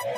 We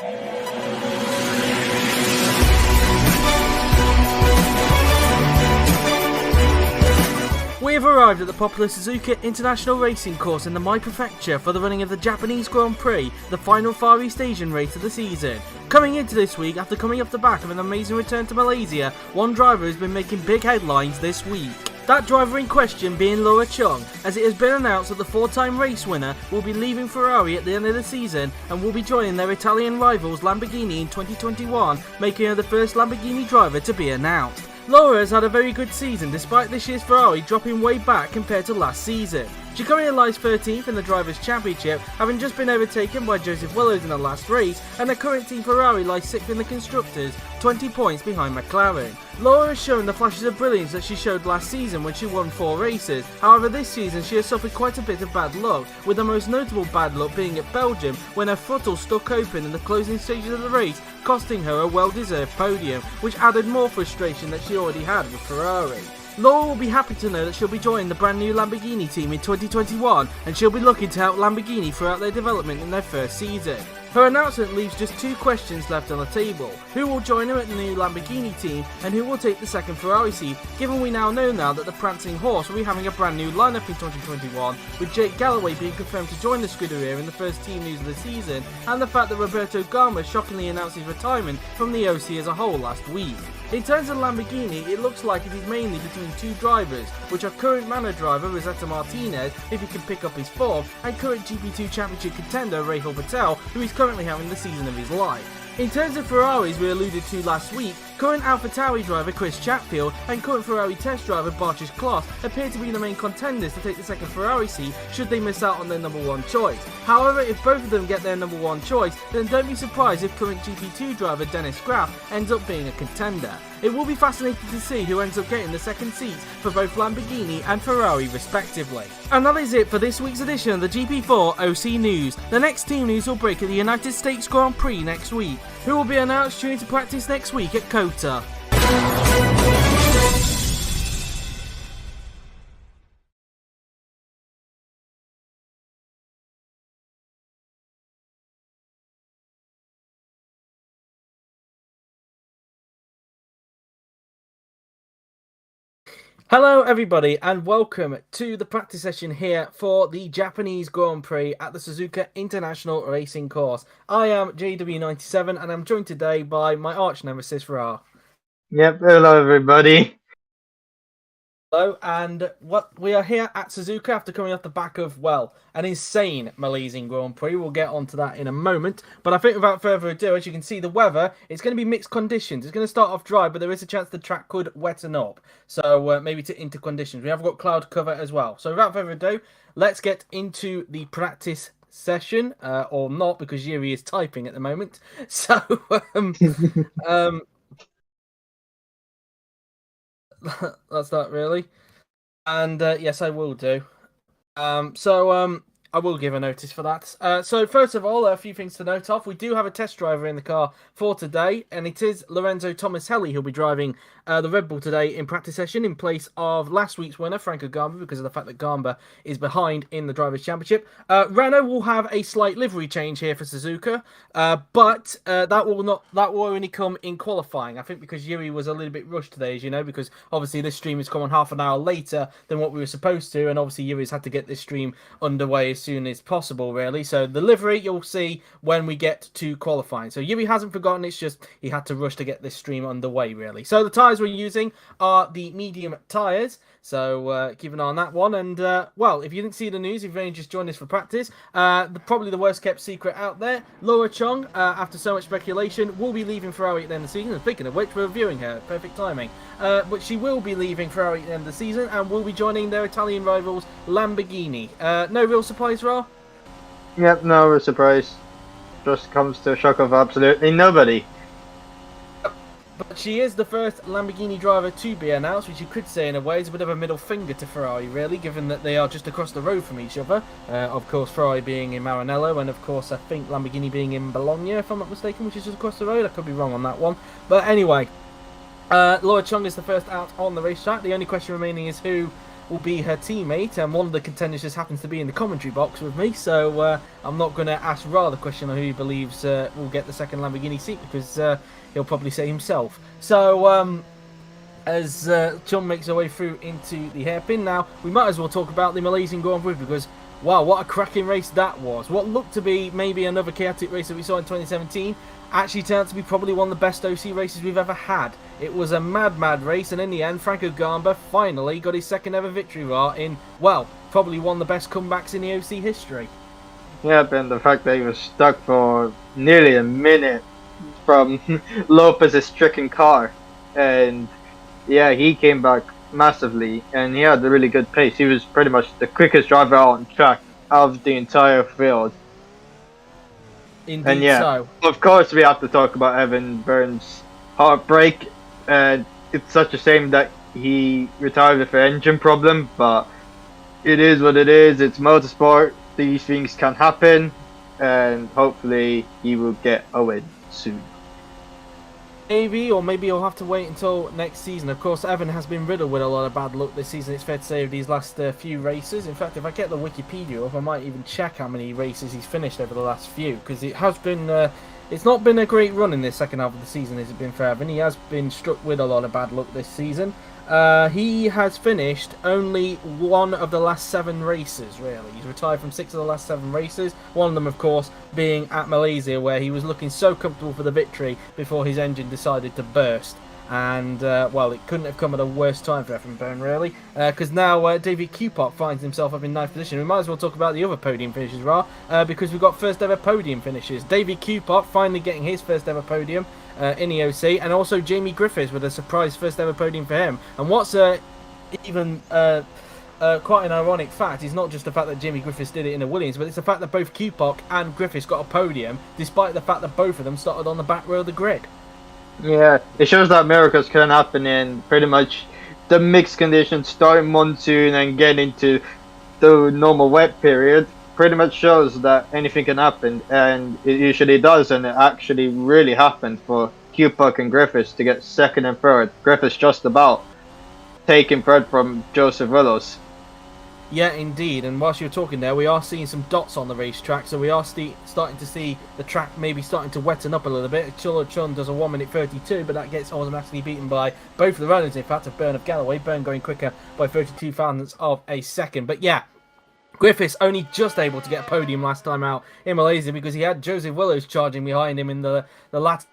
have arrived at the popular Suzuka International Racing Course in the Mai Prefecture for the running of the Japanese Grand Prix, the final Far East Asian race of the season. Coming into this week, after coming off the back of an amazing return to Malaysia, one driver has been making big headlines this week. That driver in question being Laura Chung, as it has been announced that the four-time race winner will be leaving Ferrari at the end of the season and will be joining their Italian rivals Lamborghini in 2021, making her the first Lamborghini driver to be announced. Laura has had a very good season despite this year's Ferrari dropping way back compared to last season. She currently lies 13th in the Drivers' Championship, having just been overtaken by Joseph Willows in the last race, and her current team Ferrari lies 6th in the Constructors, 20 points behind McLaren. Laura has shown the flashes of brilliance that she showed last season when she won 4 races. However, this season she has suffered quite a bit of bad luck, with the most notable bad luck being at Belgium when her throttle stuck open in the closing stages of the race, costing her a well-deserved podium, which added more frustration that she already had with Ferrari. Laura will be happy to know that she'll be joining the brand new Lamborghini team in 2021, and she'll be looking to help Lamborghini throughout their development in their first season. Her announcement leaves just 2 questions left on the table: who will join her at the new Lamborghini team, and who will take the second Ferrari seat, given we now know that the prancing horse will be having a brand new lineup in 2021, with Jake Galloway being confirmed to join the Scuderia in the first team news of the season, and the fact that Roberto Garma shockingly announced his retirement from the OC as a whole last week. In terms of Lamborghini, it looks like it is mainly between 2 drivers, which are current Manor driver Rosetta Martinez, if he can pick up his form, and current GP2 Championship contender Rahul Patel, who is currently having the season of his life. In terms of Ferraris we alluded to last week, current AlphaTauri driver Chris Chatfield and current Ferrari test driver Bartosz Kloss appear to be the main contenders to take the second Ferrari seat should they miss out on their number 1 choice. However, if both of them get their number 1 choice, then don't be surprised if current GP2 driver Dennis Graff ends up being a contender. It will be fascinating to see who ends up getting the second seats for both Lamborghini and Ferrari respectively. And that is it for this week's edition of the GP4 OC News. The next team news will break at the United States Grand Prix next week, who will be announced during to practice next week at COTA. Hello everybody and welcome to the practice session here for the Japanese Grand Prix at the Suzuka International Racing Course. I am JW97 and I'm joined today by my arch nemesis Ra. Yep, hello everybody. Hello, and we are here at Suzuka after coming off the back of, well, an insane Malaysian Grand Prix. We'll get onto that in a moment. But I think without further ado, as you can see, the weather, it's going to be mixed conditions. It's going to start off dry, but there is a chance the track could wetten up. So maybe into conditions. We have got cloud cover as well. So without further ado, let's get into the practice session, or not, because Yuri is typing at the moment. So, that's that really, and yes, I will do. I will give a notice for that. So first of all, a few things to note off. We do have a test driver in the car for today, and it is Lorenzo Tomaselli who'll be driving the Red Bull today in practice session in place of last week's winner, Franco Gamba, because of the fact that Gamba is behind in the Drivers' Championship. Renault will have a slight livery change here for Suzuka, but that will only come in qualifying. I think because Yuri was a little bit rushed today, as you know, because obviously this stream is coming half an hour later than what we were supposed to, and obviously Yuri's had to get this stream underway as soon as possible, really. So the livery you'll see when we get to qualifying. So Yuri hasn't forgotten, it's just he had to rush to get this stream underway, really. So the tyres we're using are the medium tyres, so keep an eye on that one. And well, if you didn't see the news, if you've only just joined us for practice, probably the worst kept secret out there, Laura Chung, after so much speculation, will be leaving Ferrari at the end of the season. And speaking of which, we're reviewing her, perfect timing. But she will be leaving Ferrari at the end of the season and will be joining their Italian rivals Lamborghini. No real surprise, Ra? Yep, no real surprise. Just comes to a shock of absolutely nobody. But she is the first Lamborghini driver to be announced, which you could say in a way is a bit of a middle finger to Ferrari, really, given that they are just across the road from each other. Of course, Ferrari being in Maranello, and of course, I think Lamborghini being in Bologna, if I'm not mistaken, which is just across the road. I could be wrong on that one. But anyway, Laura Chung is the first out on the racetrack. The only question remaining is who will be her teammate, and one of the contenders just happens to be in the commentary box with me, so I'm not going to ask Ra the question on who he believes will get the second Lamborghini seat, because he'll probably say himself. So, as Chum makes her way through into the hairpin, now we might as well talk about the Malaysian Grand Prix, because wow, what a cracking race that was. What looked to be maybe another chaotic race that we saw in 2017 actually turned out to be probably one of the best OC races we've ever had. It was a mad race, and in the end, Franco Gamba finally got his second ever victory in, well, probably one of the best comebacks in the OC history. Yep, and the fact that he was stuck for nearly a minute from Lopez's stricken car. And yeah, he came back massively, and he had a really good pace. He was pretty much the quickest driver out on track out of the entire field. Indeed, and yeah, so. Of course we have to talk about Evan Byrne's Heartbreak, and it's such a shame that he retired with an engine problem, but it is what it is. It's motorsport. These things can happen, and hopefully he will get a win soon. Maybe, or maybe you'll have to wait until next season. Of course, Evan has been riddled with a lot of bad luck this season, it's fair to say, of these last few races. In fact, if I get the Wikipedia up, I might even check how many races he's finished over the last few, because it has been, it's not been a great run in this second half of the season, has it been for Evan? He has been struck with a lot of bad luck this season. He has finished only one of the last 7 races, really. He's retired from 6 of the last 7 races. One of them, of course, being at Malaysia, where he was looking so comfortable for the victory before his engine decided to burst. And, well, it couldn't have come at a worse time for Evan Byrne, really. Because now David Cupok finds himself up in 9th position. We might as well talk about the other podium finishes, because we've got first ever podium finishes. David Cupok finally getting his first ever podium in the OC, and also Jamie Griffiths with a surprise first ever podium for him. And what's even quite an ironic fact is not just the fact that Jamie Griffiths did it in a Williams, but it's the fact that both Cupok and Griffiths got a podium, despite the fact that both of them started on the back row of the grid. Yeah, it shows that miracles can happen in pretty much the mixed conditions, starting monsoon and getting into the normal wet period. Pretty much shows that anything can happen, and it usually does, and it actually really happened for Cupok and Griffiths to get second and third. Griffiths just about taking third from Joseph Willows. Yeah, indeed, and whilst you're talking there, we are seeing some dots on the racetrack, so we are starting to see the track maybe starting to wetten up a little bit. Chulo Chun does a 1:32, but that gets automatically beaten by both the runners, in fact, of Byrne of Galloway. Byrne going quicker by 32 thousandths of a second. But yeah, Griffiths only just able to get a podium last time out in Malaysia because he had Joseph Willows charging behind him in the latter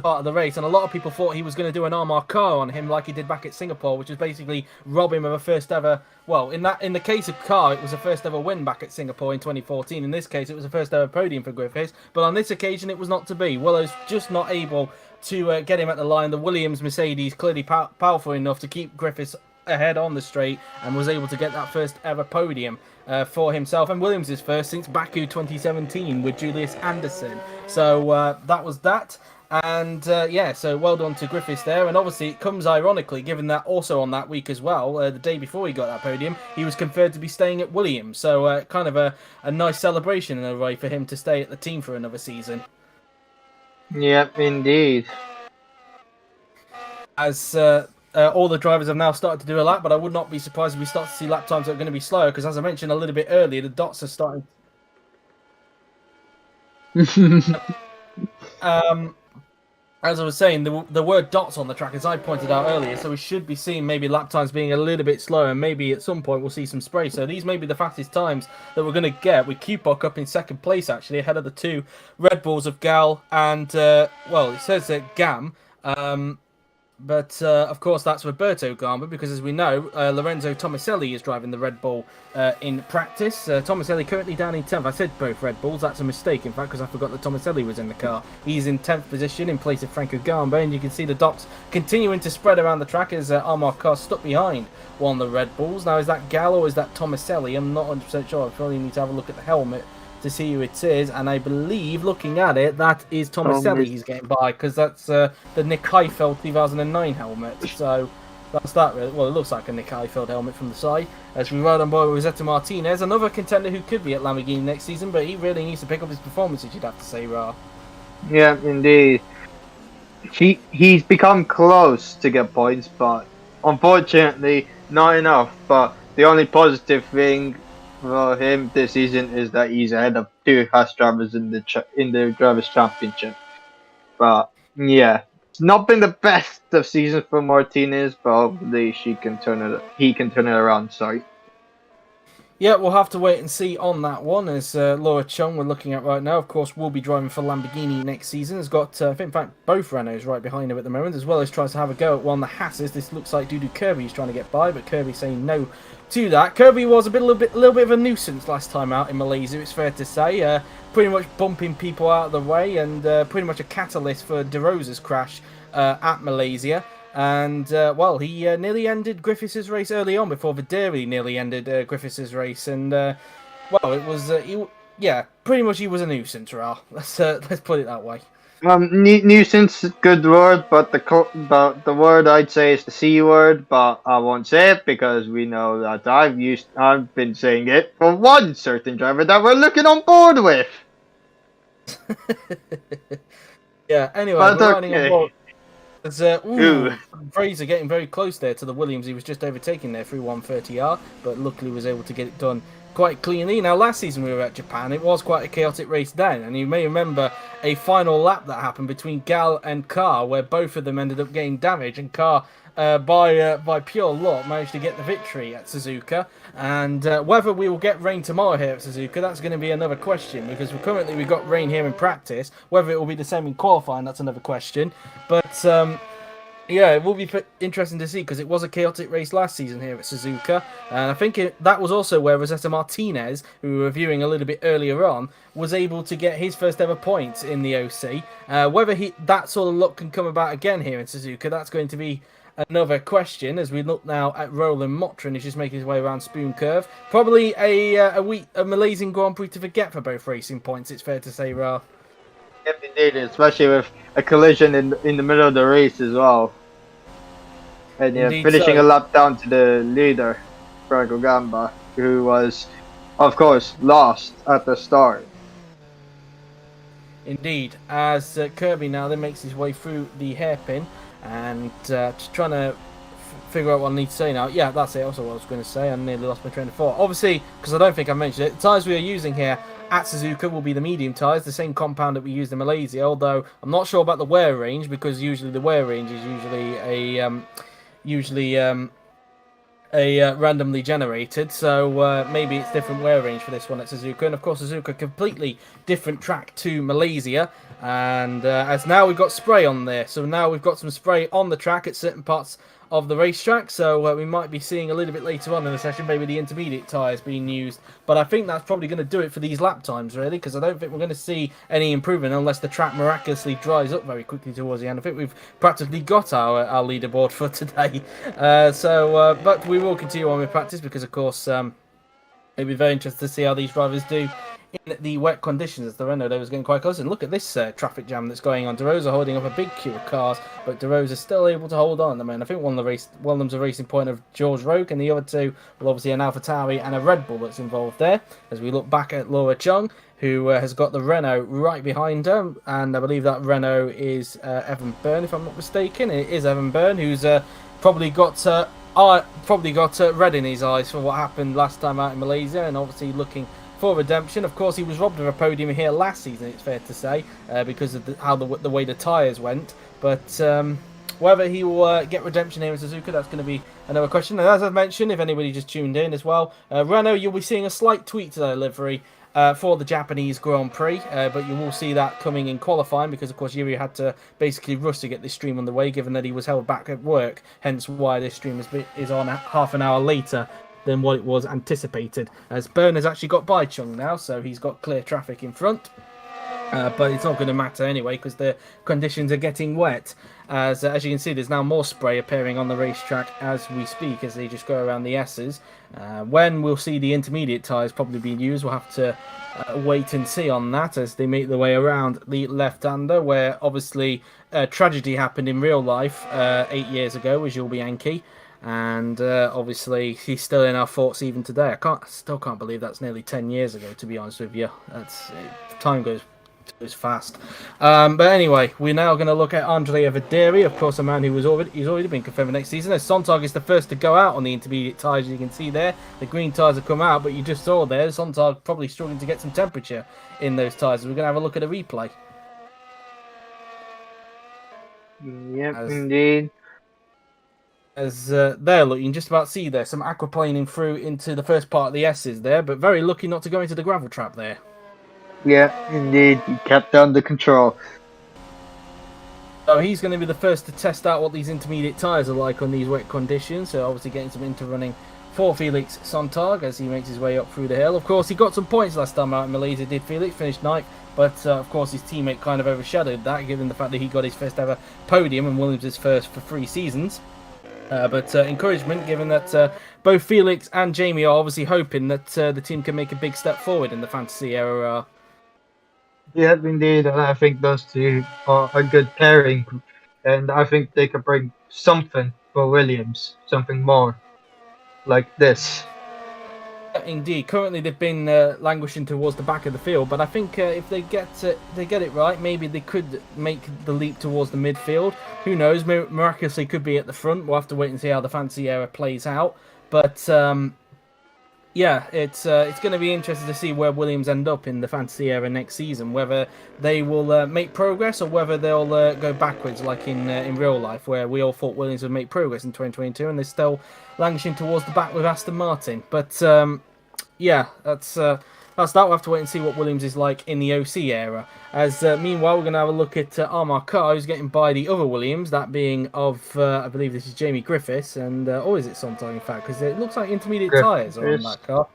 part of the race, and a lot of people thought he was going to do an Armagh car on him like he did back at Singapore, which was basically rob him of a first ever, well, in the case of car, it was a first ever win back at Singapore in 2014. In this case, it was a first ever podium for Griffiths, but on this occasion, it was not to be. Willows just not able to get him at the line. The Williams Mercedes clearly powerful enough to keep Griffiths ahead on the straight, and was able to get that first ever podium for himself, and Williams' first since Baku 2017 with Julius Anderson. So that was that. And yeah, so well done to Griffiths there. And obviously it comes ironically, given that also on that week as well, the day before he got that podium, he was conferred to be staying at Williams. So kind of a nice celebration in a way for him to stay at the team for another season. Yep, indeed. As all the drivers have now started to do a lap, but I would not be surprised if we start to see lap times that are going to be slower, because as I mentioned a little bit earlier, the dots are starting... As I was saying, there were dots on the track, as I pointed out earlier, so we should be seeing maybe lap times being a little bit slower, and maybe at some point we'll see some spray. So these may be the fastest times that we're going to get, with Cupok up in second place, actually, ahead of the 2 Red Bulls of Gal and, well, it says Gam. But, of course, that's Roberto Gamba, because, as we know, Lorenzo Tomaselli is driving the Red Bull in practice. Tomaselli currently down in 10th. I said both Red Bulls. That's a mistake, in fact, because I forgot that Tomaselli was in the car. He's in 10th position in place of Franco Gamba, and you can see the dots continuing to spread around the track as Armagh car stuck behind one of the Red Bulls. Now, is that Gal or is that Tomaselli? I'm not 100% sure. I probably need to have a look at the helmet to see who it is, and I believe, looking at it, that is Tomaselli he's getting by, because that's the Nick Heifeld 2009 helmet. So that's that. Well, it looks like a Nick Heifeld helmet from the side. As we ride on board with Rosetta Martinez, another contender who could be at Lamborghini next season, but he really needs to pick up his performances, you'd have to say, Ra. Yeah, indeed. He's become close to get points, but unfortunately, not enough. But the only positive thing for him this season is that he's ahead of two Haas drivers in the drivers' championship. But yeah, it's not been the best of seasons for Martinez, but hopefully she can turn it. He can turn it around. Sorry. Yeah, we'll have to wait and see on that one. As Laura Chung we're looking at right now, of course, will be driving for Lamborghini next season. Has got, in fact, both Renaults right behind him at the moment, as well as tries to have a go at one of the Hasses. This looks like Dudu Kirby's trying to get by, but Kirby saying no to that. Kirby was a little bit of a nuisance last time out in Malaysia, it's fair to say. Pretty much bumping people out of the way and pretty much a catalyst for De Rosa's crash at Malaysia. And, well, he nearly ended Griffiths' race early on before Videri nearly ended Griffiths' race. And, well, it was, yeah, pretty much he was a nuisance, Ra. Let's put it that way. Nuisance, good word, but the word I'd say is the C word, but I won't say it because we know that I've been saying it for one certain driver that we're looking on board with. Yeah, anyway, But we're riding on okay. board. There's, Fraser getting very close there to the Williams. He was just overtaking there through 130R, but luckily was able to get it done quite cleanly. Now, last season we were at Japan, it was quite a chaotic race then, and you may remember a final lap that happened between Gal and Carr, where both of them ended up getting damage, and Carr, by pure luck, managed to get the victory at Suzuka. And whether we will get rain tomorrow here at Suzuka, that's going to be another question, because we've got rain here in practice. Whether it will be the same in qualifying, that's another question. But yeah, it will be interesting to see, because it was a chaotic race last season here at Suzuka. And I think that was also where Rosetta Martinez, who we were viewing a little bit earlier on, was able to get his first ever points in the OC. Whether that sort of luck can come about again here in Suzuka, that's going to be another question, as we look now at Roland Motrin. He's just making his way around Spoon Curve. Probably a Malaysian Grand Prix to forget for both racing points, it's fair to say, Ra. Yep, indeed, especially with a collision in the middle of the race as well. And yeah, Indeed finishing so. a lap down to the leader, Franco Gamba, who was, of course, lost at the start. Indeed, as Kirby now then makes his way through the hairpin and just trying to figure out what I need to say now. Yeah, that's it. Also, what I was going to say, I nearly lost my train of thought. Obviously, because I don't think I mentioned it, the tyres we are using here at Suzuka will be the medium tyres, the same compound that we used in Malaysia. Although I'm not sure about the wear range, because usually the wear range is usually randomly generated, so maybe it's different wear range for this one at Suzuka. And of course, Suzuka, completely different track to Malaysia, and as now we've got spray on there, so now we've got some spray on the track at certain parts of the racetrack, so we might be seeing a little bit later on in the session maybe the intermediate tyres being used, but I think that's probably going to do it for these lap times, really, because I don't think we're going to see any improvement unless the track miraculously dries up very quickly towards the end. I think we've practically got our leaderboard for today, but we will continue on with practice, because of course it'll be very interesting to see how these drivers do in the wet conditions, as the Renault was getting quite close. And look at this traffic jam that's going on. De Rosa holding up a big queue of cars, but De Rosa still able to hold on. I mean, I think one of them's a racing point of George Roque, and the other two will obviously an AlphaTauri and a Red Bull that's involved there. As we look back at Laura Chung, who has got the Renault right behind her, and I believe that Renault is Evan Byrne, if I'm not mistaken. It is Evan Byrne, who's probably got red in his eyes for what happened last time out in Malaysia, and obviously looking for redemption. Of course, he was robbed of a podium here last season, it's fair to say, because of the way the tyres went. But whether he will get redemption here in Suzuka, that's going to be another question. And as I've mentioned, if anybody just tuned in as well, Renault, you'll be seeing a slight tweak to their livery for the Japanese Grand Prix, but you will see that coming in qualifying, because of course Yuri had to basically rush to get this stream on the way, given that he was held back at work, hence why this stream is on half an hour later than what it was anticipated, as Byrne has actually got by Chung now, so he's got clear traffic in front. But it's not going to matter anyway, because the conditions are getting wet. As you can see, there's now more spray appearing on the racetrack as we speak, as they just go around the S's. When we'll see the intermediate tyres probably being used, we'll have to wait and see on that, as they make their way around the left-hander, where obviously tragedy happened in real life 8 years ago with Jules Bianchi. And obviously he's still in our thoughts even today. I still can't believe that's nearly 10 years ago, to be honest with you. Time goes It's fast. But anyway, we're now going to look at Andrea Videri, of course, a man who he's already been confirmed for next season. As Sontag is the first to go out on the intermediate tyres, as you can see there. The green tyres have come out, but you just saw there, Sontag probably struggling to get some temperature in those tyres. We're going to have a look at a replay. Yep, indeed. As there, look, you can just about see there some aquaplaning through into the first part of the S's there, but very lucky not to go into the gravel trap there. Yeah, indeed. He kept under control. So he's going to be the first to test out what these intermediate tyres are like on these wet conditions. So obviously getting some inter-running for Felix Sontag as he makes his way up through the hill. Of course, he got some points last time out in Malaysia, did Felix, finished 9th. But of course, his teammate kind of overshadowed that, given the fact that he got his first ever podium and Williams his first for 3 seasons. But encouragement, given that both Felix and Jamie are obviously hoping that the team can make a big step forward in the fantasy era. Yeah, indeed, and I think those two are a good pairing, and I think they can bring something for Williams, something more like this. Indeed, currently they've been languishing towards the back of the field, but I think if they get it right, maybe they could make the leap towards the midfield. Who knows? Miraculously, could be at the front. We'll have to wait and see how the fantasy era plays out. But yeah, it's going to be interesting to see where Williams end up in the fantasy era next season. Whether they will make progress or whether they'll go backwards, like in real life, where we all thought Williams would make progress in 2022, and they're still languishing towards the back with Aston Martin. But yeah, that's that. We'll have to wait and see what Williams is like in the OC era. As meanwhile, we're going to have a look at Armar Carr, who's getting by the other Williams, that being of, I believe this is Jamie Griffiths, and or is it Sontag, in fact, because it looks like intermediate tyres are on that car.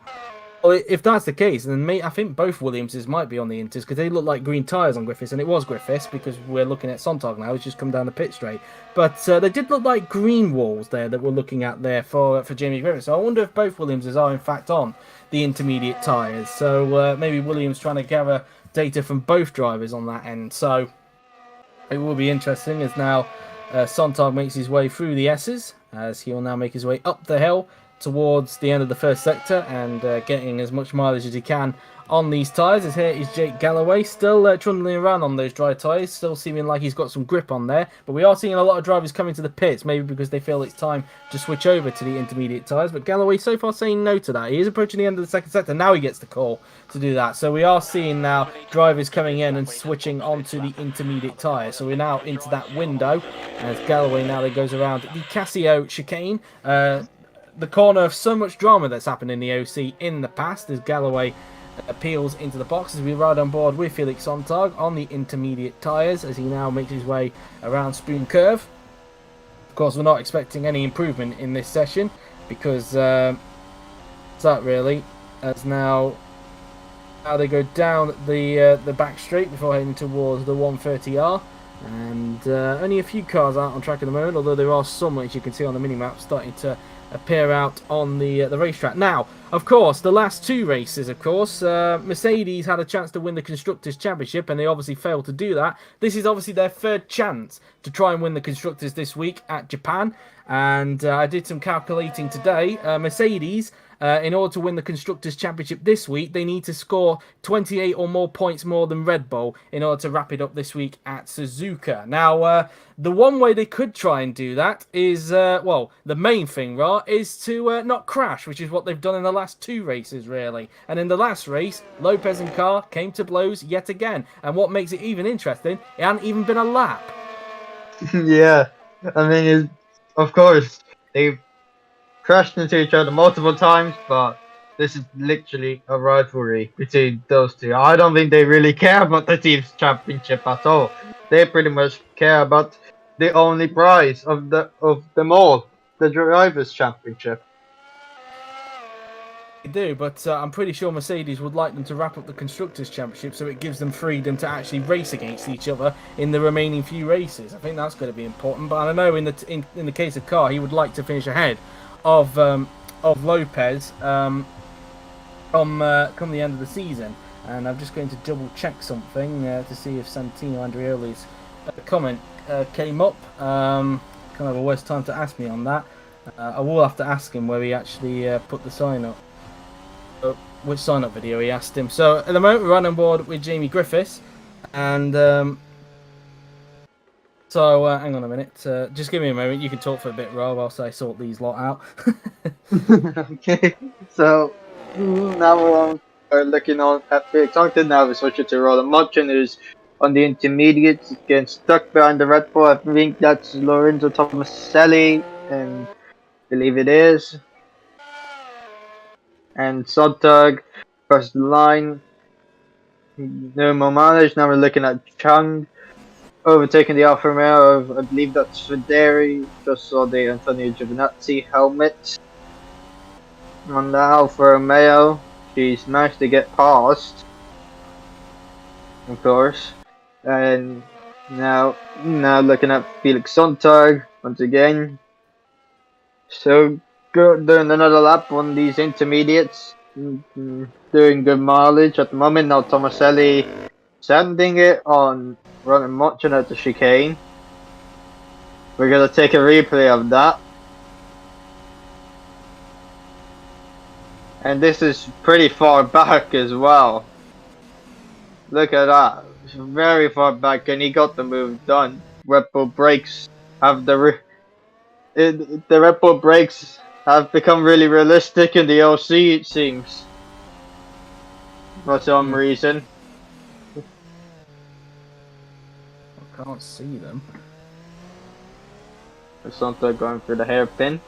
Well, if that's the case, then I think both Williamses might be on the Inters, because they look like green tyres on Griffiths, and it was Griffiths, because we're looking at Sontag now, who's just come down the pit straight. But they did look like green walls there that we're looking at there for Jamie Griffiths. So I wonder if both Williamses are in fact on the intermediate tyres. So maybe Williams trying to gather data from both drivers on that end. So it will be interesting as now Sontag makes his way through the S's, as he'll now make his way up the hill towards the end of the first sector and getting as much mileage as he can on these tyres. As here is Jake Galloway, still trundling around on those dry tyres, still seeming like he's got some grip on there. But we are seeing a lot of drivers coming to the pits, maybe because they feel it's time to switch over to the intermediate tyres. But Galloway so far saying no to that. He is approaching the end of the second sector. Now he gets the call to do that. So we are seeing now drivers coming in and switching onto the intermediate tyres. So we're now into that window as Galloway now that goes around the Casio chicane. The corner of so much drama that's happened in the OC in the past as Galloway appeals into the box as we ride on board with Felix Sontag on the intermediate tyres as he now makes his way around Spoon Curve. Of course, we're not expecting any improvement in this session because it's that really, as now they go down the back straight before heading towards the 130R. And only a few cars out on track at the moment, although there are some, as you can see on the mini-map, starting to appear out on the racetrack. Now, of course, the last 2 races, of course, Mercedes had a chance to win the Constructors' Championship, and they obviously failed to do that. This is obviously their 3rd chance to try and win the Constructors this week at Japan, and I did some calculating today. Mercedes, in order to win the Constructors' Championship this week, they need to score 28 or more points more than Red Bull in order to wrap it up this week at Suzuka. Now, the one way they could try and do that is, well, the main thing, is to not crash, which is what they've done in the last 2 races, really. And in the last race, Lopez and Carr came to blows yet again. And what makes it even interesting, it hadn't even been a lap. Yeah, I mean, of course, they've crashed into each other multiple times, but this is literally a rivalry between those two. I don't think they really care about the team's championship at all. They pretty much care about the only prize of them all, the drivers' championship. They do, but I'm pretty sure Mercedes would like them to wrap up the Constructors' Championship so it gives them freedom to actually race against each other in the remaining few races. I think that's going to be important, but I know in the case of Carr, he would like to finish ahead of Lopez come the end of the season. And I'm just going to double check something to see if Santino Andreoli's comment came up. Kind of a worse time to ask me on that. I will have to ask him where he actually put the sign up. Which sign up video he asked him. So at the moment we're on board with Jamie Griffiths And hang on a minute. Just give me a moment. You can talk for a bit, Rob, whilst I sort these lot out. Okay, so now we're looking on at Felix Ogden. Now we switch it to Roland Martin, who's on the intermediates, getting stuck behind the Red Bull. I think that's Lorenzo Tomaselli, and believe it is. And Sontag across the line. No more mileage. Now we're looking at Chung overtaking the Alfa Romeo of, I believe that's Federi. Just saw the Antonio Giovinazzi helmet on the Alfa Romeo. She's managed to get past, of course. And now looking at Felix Sontag once again. So good, doing another lap on these intermediates. Doing good mileage at the moment. Now Tomaselli sending it on running Mochin at the chicane. We're gonna take a replay of that. And this is pretty far back as well. Look at that. It's very far back, and he got the move done. Red Bull brakes have the Red Bull brakes have become really realistic in the LC, it seems. For some reason. I can't see them. Sonta going for the hairpin.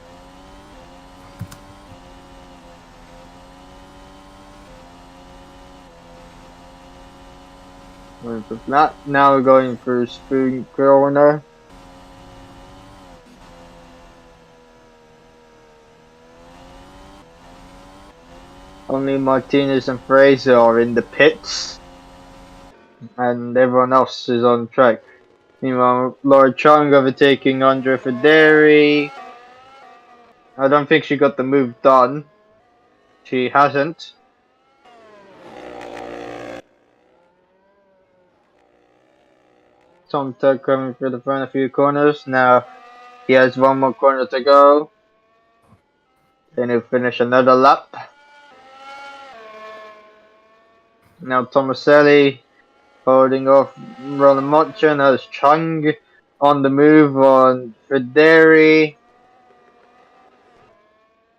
Going for that. Now we're going for spoon corner. Only Martinez and Fraser are in the pits, and everyone else is on track. Meanwhile, Laura Chung overtaking Andre Federi. I don't think she got the move done. She hasn't. Tom Tuck coming for the front a few corners. Now he has one more corner to go. Then he'll finish another lap. Now Tomaselli holding off Roland Mochin as Chung on the move on Federi.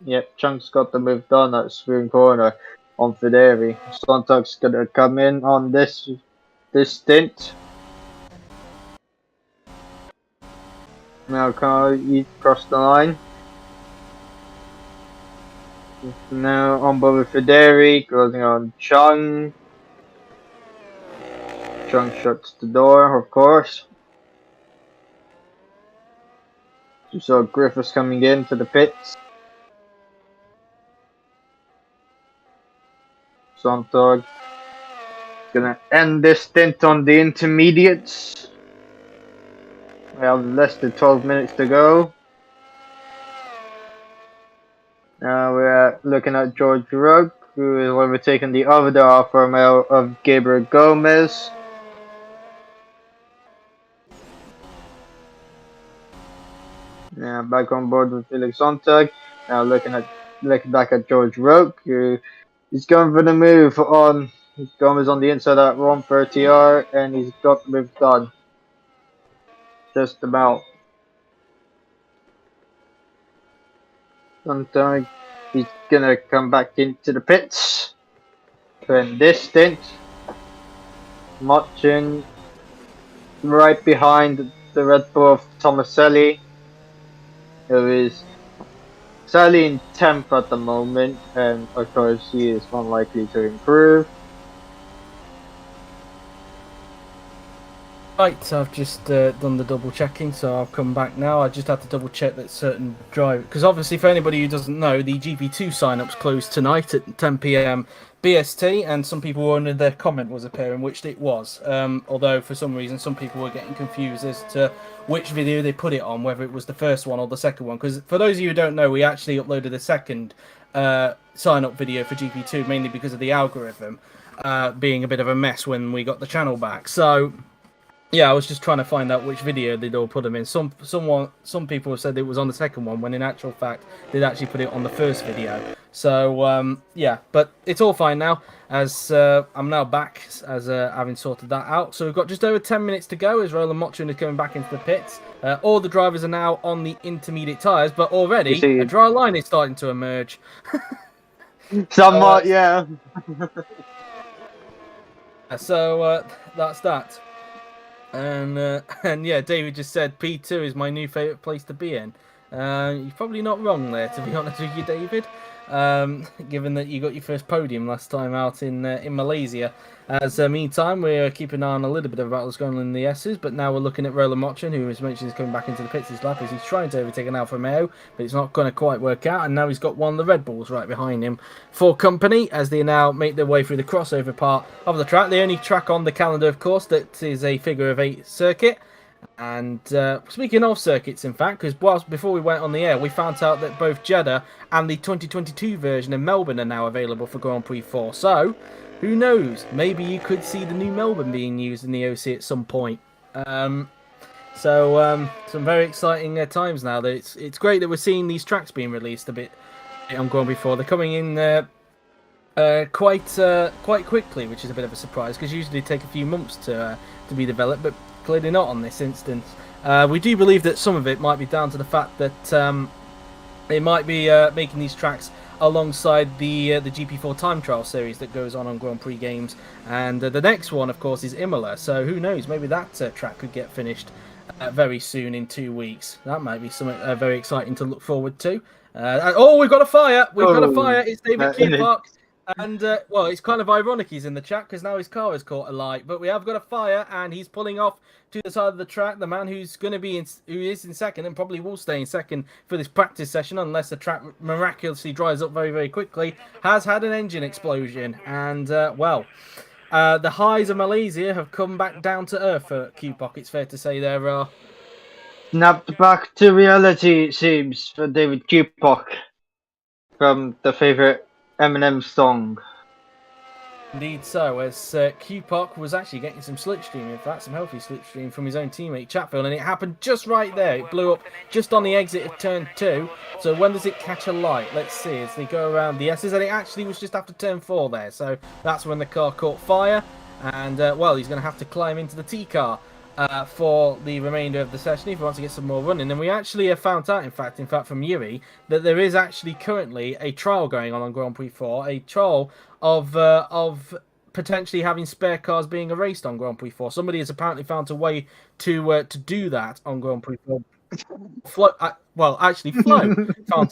Yep, Chung's got the move done at spoon corner on Federi. Sontag's gonna come in on this stint. Now can cross the line. Now on board with Federi, closing on Chung. Chung shuts the door, of course. You saw Griffiths coming into the pits. Sontag gonna end this stint on the intermediates. We have less than 12 minutes to go. Now we're looking at George Rugg, who is overtaking the other Alfa Romeo of Gabriel Gomez. Now back on board with Felix Sontag. Now looking back at George Rugg, who is going for the move on Gomez on the inside at 130R, and he's got the move done. Just about. Sometime he's gonna come back into the pits to end this stint. Mochin right behind the Red Bull of Tomaselli, who is sadly in 10th at the moment, and of course he is unlikely to improve. Right, I've just done the double checking, so I'll come back now. I just had to double check that certain drivers, because obviously for anybody who doesn't know, the GP2 sign-ups closed tonight at 10 PM BST, and some people wondered their comment was appearing, which it was. Although for some reason some people were getting confused as to which video they put it on, whether it was the first one or the second one. Because for those of you who don't know, we actually uploaded a second sign-up video for GP2, mainly because of the algorithm being a bit of a mess when we got the channel back. So yeah, I was just trying to find out which video they'd all put them in. Some people have said it was on the second one, when in actual fact they'd actually put it on the first video. So yeah, but it's all fine now, as I'm now back, as having sorted that out. So we've got just over 10 minutes to go as Roland Motrin is coming back into the pits. All the drivers are now on the intermediate tyres, but You already see, a dry line is starting to emerge. somewhat, yeah. So that's that. And yeah, David just said P2 is my new favourite place to be in. You're probably not wrong there, to be honest with you, David. Given that you got your first podium last time out in Malaysia. As meantime, we're keeping an eye on a little bit of battles going on in the S's, but now we're looking at Roland Motrin, who as mentioned is coming back into the pits this lap as he's trying to overtake an Alfa Romeo, but it's not going to quite work out, and now he's got one of the Red Bulls right behind him for company as they now make their way through the crossover part of the track. The only track on the calendar, of course, that is a figure of 8 circuit. And speaking of circuits, in fact, because before we went on the air, we found out that both Jeddah and the 2022 version of Melbourne are now available for Grand Prix 4. So, who knows? Maybe you could see the new Melbourne being used in the OC at some point. Some very exciting times now. That it's great that we're seeing these tracks being released a bit on Grand Prix 4. They're coming in quite quickly, which is a bit of a surprise because usually they take a few months to be developed, but clearly not on this instance. We do believe that some of it might be down to the fact that they might be making these tracks alongside the GP4 time trial series that goes on Grand Prix games, and the next one, of course, is Imola. So who knows? Maybe that track could get finished very soon in 2 weeks. That might be something very exciting to look forward to. We've got a fire! We've got a fire! It's David Q-Park. And, well, it's kind of ironic he's in the chat because now his car is caught alight. But we have got a fire and he's pulling off to the side of the track. The man who's going to be who is in second and probably will stay in second for this practice session unless the track miraculously dries up very, very quickly, has had an engine explosion. And, well, the highs of Malaysia have come back down to earth for Q-Pock. It's fair to say there are. Snapped back to reality, it seems, for David Q-Pock from the favourite Eminem song. Indeed so, as Q-Pock was actually getting some slipstream, in fact, some healthy slipstream from his own teammate Chatfield, and it happened just right there. It blew up just on the exit of turn 2. So when does it catch a light? Let's see, as they go around the S's, and it actually was just after turn 4 there. So that's when the car caught fire, and well, he's going to have to climb into the T-car for the remainder of the session if he wants to get some more running. And we actually have found out, in fact from Yuri, that there is actually currently a trial going on Grand Prix 4, a trial of potentially having spare cars being erased on Grand Prix 4. Somebody has apparently found a way to do that on Grand Prix 4. Flo found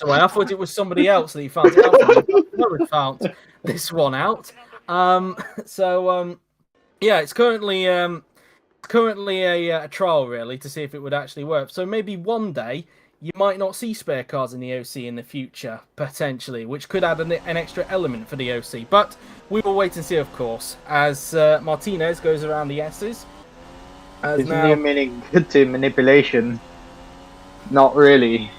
a way. I thought it was somebody else that he found it out from. Flo had found this one out. Yeah, it's currently a trial, really, to see if it would actually work. So maybe one day you might not see spare cars in the OC in the future, potentially, which could add an extra element for the OC. But we will wait and see, of course, as Martinez goes around the S's. Isn't he meaning to manipulation? Not really.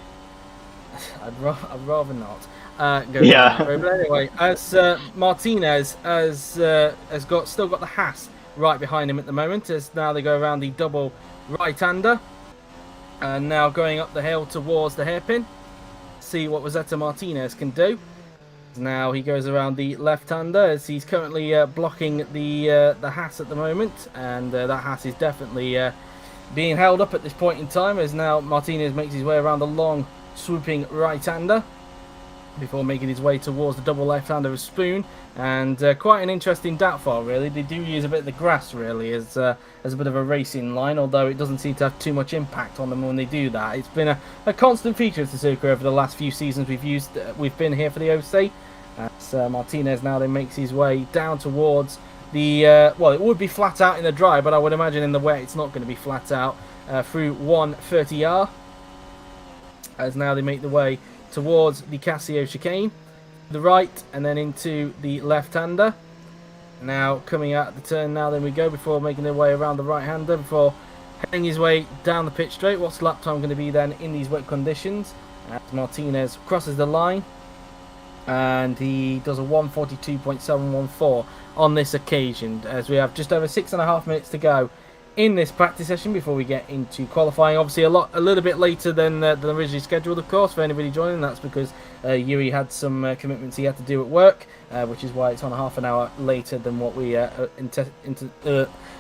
I'd rather not. Go down that road. But anyway, as Martinez has still got the Haas right behind him at the moment, as now they go around the double right-hander and now going up the hill towards the hairpin. See what Rosetta Martinez can do. Now he goes around the left-hander as he's currently blocking the Haas at the moment, and that Haas is definitely being held up at this point in time, as now Martinez makes his way around the long swooping right-hander before making his way towards the double left-hander of Spoon. And quite an interesting downfall, really. They do use a bit of the grass, really, as a bit of a racing line, although it doesn't seem to have too much impact on them when they do that. It's been a constant feature of Suzuka over the last few seasons we've been here for the OC. As Martinez now then makes his way down towards the, well, it would be flat out in the dry, but I would imagine in the wet it's not going to be flat out, through 130R. As now they make the way towards the Casio chicane, the right, and then into the left-hander. Now coming out the turn now then we go, before making their way around the right-hander, before heading his way down the pit straight. What's lap time going to be then in these wet conditions? As Martinez crosses the line, and he does a 142.714 on this occasion, as we have just over 6.5 minutes to go in this practice session before we get into qualifying. Obviously, a little bit later than originally scheduled, of course, for anybody joining. That's because Yuri had some commitments he had to do at work, which is why it's on a half an hour later than what we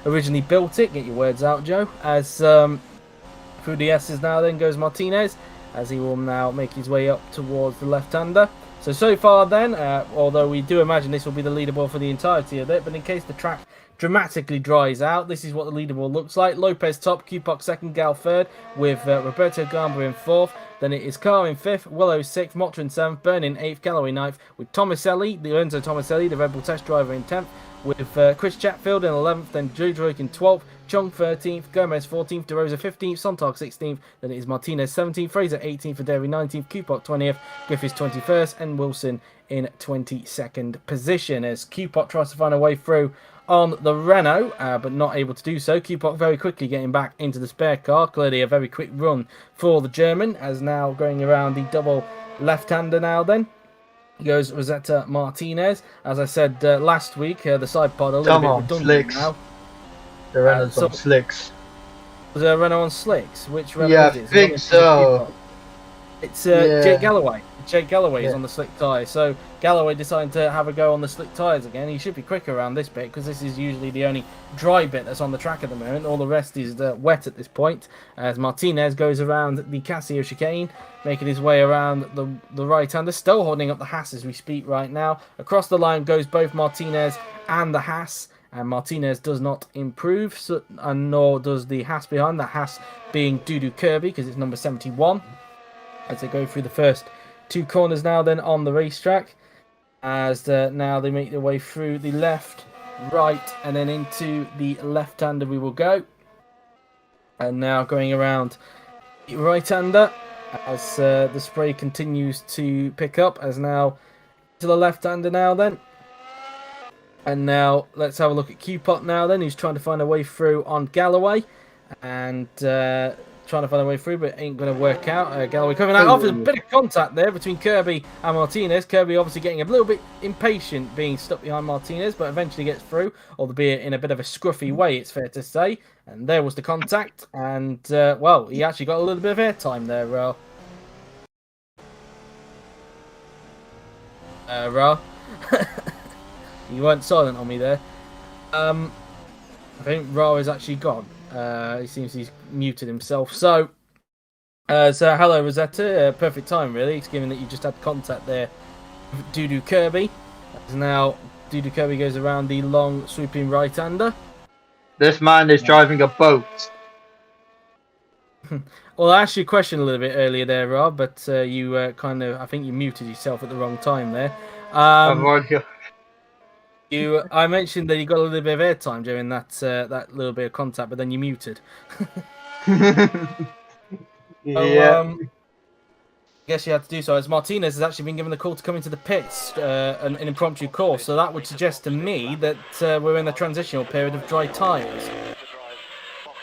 originally built it. Get your words out, Joe. As through the S's now, then goes Martinez, as he will now make his way up towards the left-hander. So far then, although we do imagine this will be the leaderboard for the entirety of it, but in case the track dramatically dries out, this is what the leaderboard looks like. Lopez top, Kupok second, Gal third, with Roberto Gamba in fourth. Then it is Carr in fifth, Willow sixth, Motra in seventh, Byrne in eighth, Galloway ninth, with Lorenzo Tomaselli, the Red Bull test driver, in 10th, with Chris Chatfield in 11th, then Drew Drake in 12th, Chong 13th, Gomez 14th, De Rosa 15th, Sontag 16th, then it is Martinez 17th, Fraser 18th, Federi 19th, Kupok 20th, Griffiths 21st, and Wilson in 22nd position as Kupok tries to find a way through on the Renault, but not able to do so. Kupok very quickly getting back into the spare car. Clearly a very quick run for the German, as now going around the double left-hander now then. Goes Rosetta Martinez. As I said last week, the side pod a little bit redundant slicks. now. The Renault's on slicks. Was there a Renault on slicks? Which Renault is it? I think so. It's Jake Galloway. Jake Galloway is on the slick tyres. So Galloway decided to have a go on the slick tyres again. He should be quicker around this bit because this is usually the only dry bit that's on the track at the moment. All the rest is wet at this point. As Martinez goes around the Casio chicane, making his way around the right-hander, still holding up the Haas as we speak right now. Across the line goes both Martinez and the Haas. And Martinez does not improve, and nor does the Haas behind. The Haas being Dudu Kirby because it's number 71. As they go through the first two corners now then on the racetrack, as now they make their way through the left, right, and then into the left-hander we will go. And now going around the right-hander as the spray continues to pick up, as now to the left-hander now then. And now let's have a look at Kupok now then, who's trying to find a way through on Galloway. And trying to find a way through, but ain't going to work out. Galloway coming out off. There's a bit of contact there between Kirby and Martinez. Kirby obviously getting a little bit impatient being stuck behind Martinez, but eventually gets through, albeit in a bit of a scruffy way, it's fair to say. And there was the contact. And, well, he actually got a little bit of airtime there, Ra. You weren't silent on me there. I think Ra is actually gone. He seems he's muted himself. So hello Rosetta. Perfect time really, given that you just had contact there with Dudu Kirby. As now Dudu Kirby goes around the long swooping right-hander. This man is driving a boat. Well, I asked you a question a little bit earlier there, Rob, but you I think you muted yourself at the wrong time there. I mentioned that you got a little bit of airtime during that little bit of contact, but then you muted. Yeah. I guess you had to do so. As Martinez has actually been given the call to come into the pits, an impromptu call, so that would suggest to me that we're in the transitional period of dry tyres.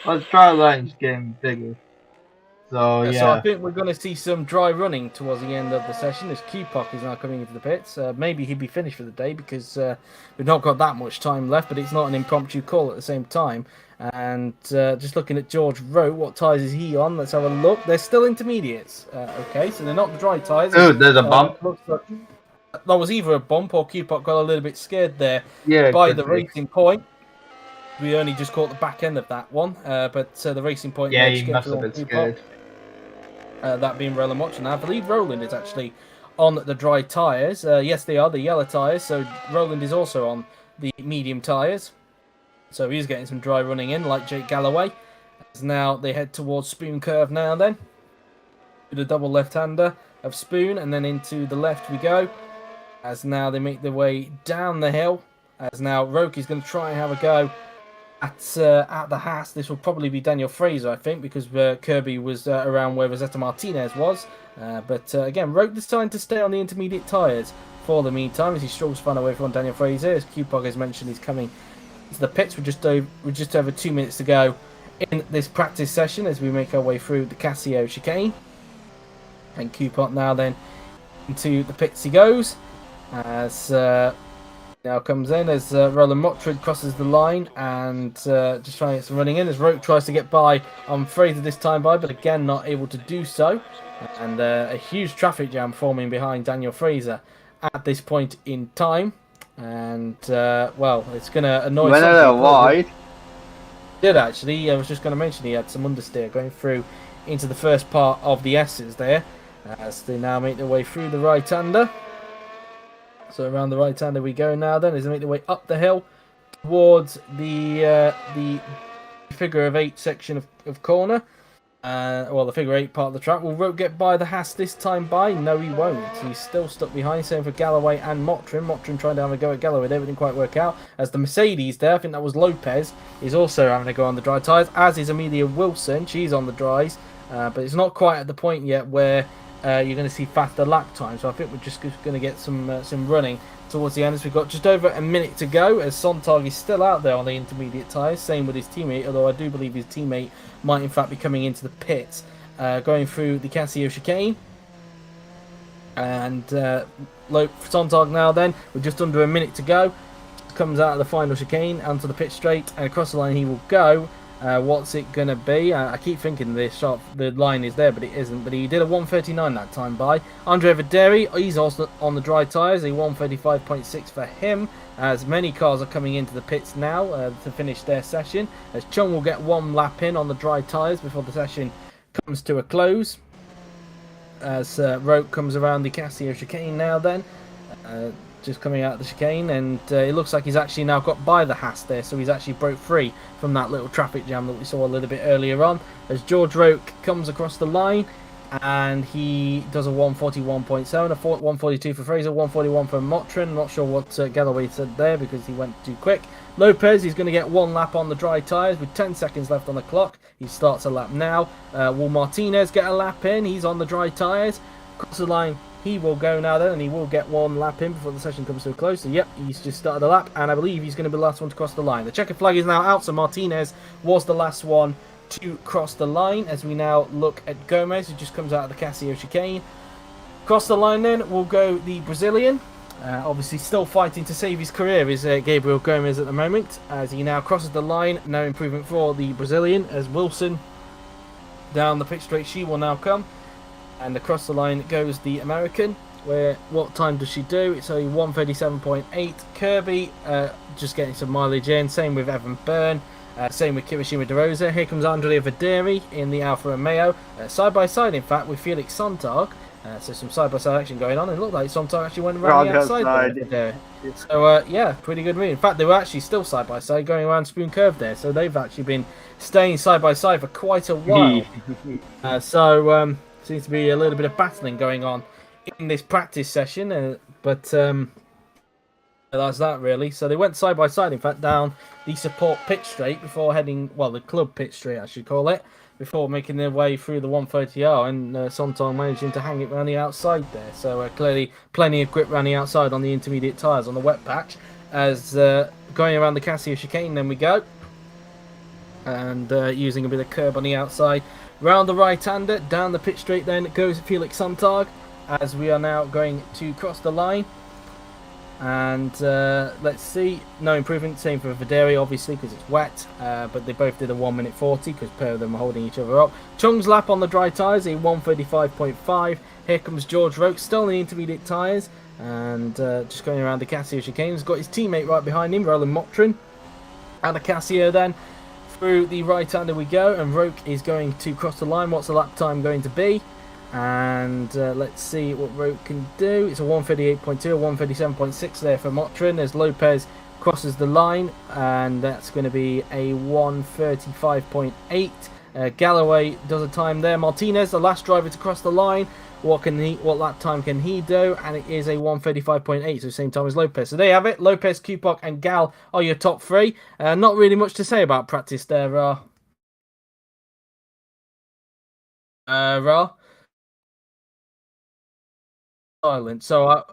Well, the dry line's getting bigger. So, yeah. So I think we're going to see some dry running towards the end of the session as Kupok is now coming into the pits. Maybe he'd be finished for the day because we've not got that much time left, but it's not an impromptu call at the same time. And just looking at George Rowe, what tyres is he on? Let's have a look. They're still intermediates. Okay, so they're not the dry tyres. Oh, there's a bump. That was either a bump or Kupok got a little bit scared there by the racing point. We only just caught the back end of that one, but the racing point... Yeah, he must have been scared. That being Roland watching. I believe Roland is actually on the dry tyres. Yes, they are, the yellow tyres. So Roland is also on the medium tyres. So he's getting some dry running in, like Jake Galloway. As now they head towards Spoon Curve now then. With a double left-hander of Spoon, and then into the left we go. As now they make their way down the hill. As now Roke is going to try and have a go at the Haas. This will probably be Daniel Fraser, I think, because Kirby was around where Rosetta Martinez was. But again, Roke deciding to stay on the intermediate tyres for the meantime as he struggles to find a way from Daniel Fraser. As Kupok has mentioned, he's coming to the pits. We're just over 2 minutes to go in this practice session as we make our way through the Casio chicane. And Kupok now then into the pits he goes. As now comes in as Roland Mottrid crosses the line and just trying to get some running in as Roke tries to get by on Fraser this time but again not able to do so. And a huge traffic jam forming behind Daniel Fraser at this point in time. And, well, it's going to annoy Went some a people. wide. Did actually. I was just going to mention he had some understeer going through into the first part of the S's there. As they now make their way through the right-hander. So around the right-hander we go now then as they make their way up the hill towards the figure of 8 section of corner. Well, the figure 8 part of the track. Will Roke get by the Haas this time by? No, he won't. He's still stuck behind. Same for Galloway and Mottrin. Mottrin trying to have a go at Galloway. They didn't quite work out. As the Mercedes there, I think that was Lopez, is also having a go on the dry tyres. As is Amelia Wilson. She's on the dries. But it's not quite at the point yet where you're going to see faster lap time. So I think we're just going to get some running towards the end as we've got just over a minute to go as Sontag is still out there on the intermediate tyres. Same with his teammate, although I do believe his teammate might in fact be coming into the pits, going through the Casio chicane. And Sontag now then, with just under a minute to go, comes out of the final chicane onto the pit straight and across the line he will go. What's it going to be? I keep thinking the line is there, but it isn't. But he did a 1:39 that time by. Andre Videri, he's also on the dry tyres, a 1:35.6 for him, as many cars are coming into the pits now to finish their session. As Chung will get one lap in on the dry tyres before the session comes to a close. As Roke comes around the Casio chicane now then. Just coming out of the chicane, and it looks like he's actually now got by the Haas there, so he's actually broke free from that little traffic jam that we saw a little bit earlier on. As George Roke comes across the line, and he does a 1:41.7, a 1:42 for Fraser, 1:41 for Mottrin. Not sure what Galloway said there because he went too quick. Lopez, he's going to get one lap on the dry tyres with 10 seconds left on the clock. He starts a lap now. Will Martinez get a lap in? He's on the dry tyres. Across the line, he will go now then, and he will get one lap in before the session comes to a close. So, yep, he's just started a lap, and I believe he's going to be the last one to cross the line. The checkered flag is now out, so Martinez was the last one to cross the line. As we now look at Gomez, who just comes out of the Casio chicane. Across the line then will go the Brazilian. Obviously still fighting to save his career is Gabriel Gomez at the moment. As he now crosses the line, no improvement for the Brazilian. As Wilson down the pit straight, she will now come. And across the line goes the American, where what time does she do? It's only 1:37.8. Kirby just getting some mileage in. Same with Evan Byrne. Same with Kirishima De Rosa. Here comes Andrea Videri in the Alfa Romeo. Side by side, in fact, with Felix Sontag. So some side by side action going on. And it looked like Sontag actually went around the outside there. So yeah, pretty good move. In fact, they were actually still side by side going around Spoon Curve there. So they've actually been staying side by side for quite a while. Seems to be a little bit of battling going on in this practice session, but that's that really. So they went side by side, in fact, down the support pit straight before heading, well, the club pit straight, I should call it, before making their way through the 130R, and Sontag managing to hang it around the outside there. So clearly plenty of grip around the outside on the intermediate tyres on the wet patch. As going around the Casio chicane, then we go. And using a bit of curb on the outside. Round the right-hander, down the pit straight then goes Felix Sontag, as we are now going to cross the line. And let's see, no improvement, same for Videri obviously because it's wet, but they both did a 1:40 because pair of them are holding each other up. Chung's lap on the dry tyres, a 1:35.5. Here comes George Roke, still in the intermediate tyres, and just going around the Casio chicane. He's got his teammate right behind him, Roland Mottrin, and the Casio then. Through the right-hander we go, and Roke is going to cross the line. What's the lap time going to be? And let's see what Roke can do. It's a 1:38.2, a 1:37.6 there for Mottrin as Lopez crosses the line, and that's going to be a 1:35.8. Galloway does a time there. Martinez, the last driver to cross the line. What lap time can he do? And it is a 1:35.8, so same time as Lopez. So there you have it. Lopez, Kupok, and Gal are your top three. Not really much to say about practice there, Ra. Silent. So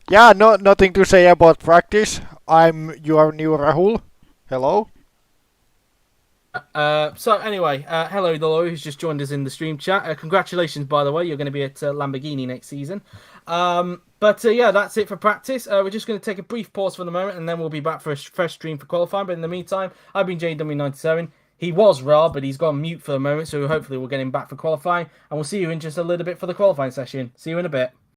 yeah, nothing to say about practice. I'm your new Rahul. Hello. So anyway, hello Laura, who's just joined us in the stream chat. Congratulations, by the way, you're going to be at Lamborghini next season. But yeah, that's it for practice. We're just going to take a brief pause for the moment, and then we'll be back for a fresh stream for qualifying. But in the meantime, I've been JW97. He was Rob, but he's gone mute for the moment, so hopefully we'll get him back for qualifying, and we'll see you in just a little bit for the qualifying session. See you in a bit.